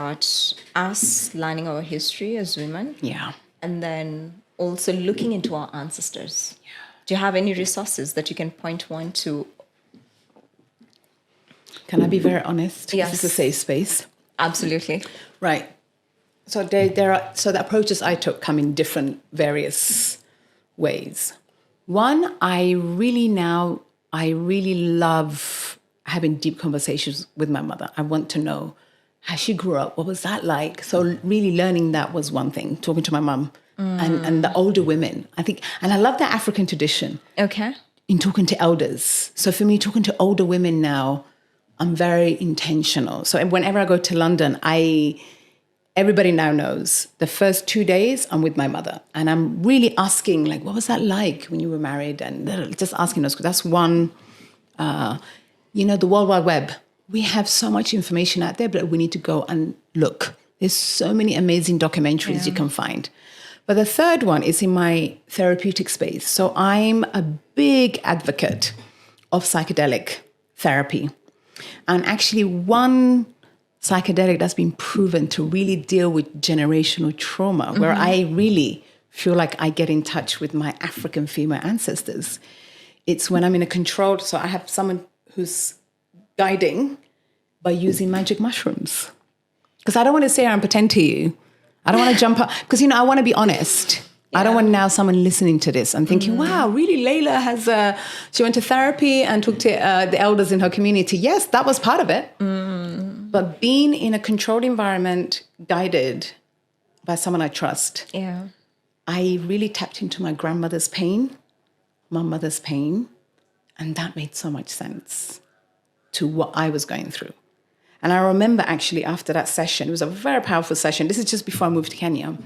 about us learning our history as women. Yeah. And then also looking into our ancestors. Yeah. Do you have any resources that you can point one to? Can I be very honest? Yes. This is a safe space. Absolutely. Right. So so the approaches I took come in different various ways. One, I really love having deep conversations with my mother. I want to know how she grew up. What was that like? So really learning that was one thing, talking to my mum and the older women. I think, and I love that African tradition. Okay. In talking to elders. So for me, talking to older women now, I'm very intentional. So whenever I go to London, everybody now knows the first 2 days I'm with my mother, and I'm really asking, like, what was that like when you were married? And just asking those. That's one. The World Wide Web. We have so much information out there, but we need to go and look. There's so many amazing documentaries you can find. But the third one is in my therapeutic space. So I'm a big advocate of psychedelic therapy. And actually one psychedelic that's been proven to really deal with generational trauma, where I really feel like I get in touch with my African female ancestors. It's when I'm in a controlled, so I have someone who's guiding by using magic mushrooms. Because I don't want to sit here and pretend to you. I don't want to jump up, because, I want to be honest. Yeah. I don't want now someone listening to this and thinking, wow, really, Layla she went to therapy and talked to the elders in her community. Yes, that was part of it. But being in a controlled environment, guided by someone I trust, I really tapped into my grandmother's pain, my mother's pain, and that made so much sense to what I was going through. And I remember actually after that session, it was a very powerful session. This is just before I moved to Kenya.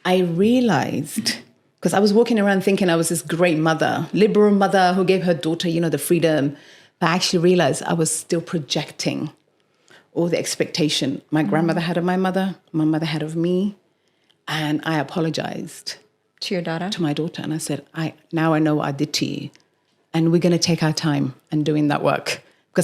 I realized, because I was walking around thinking I was this great mother, liberal mother who gave her daughter, the freedom. But I actually realized I was still projecting all the expectation my grandmother had of my mother had of me. And I apologized. To your daughter? To my daughter. And I said, now I know what I did to you. And we're going to take our time and doing that work.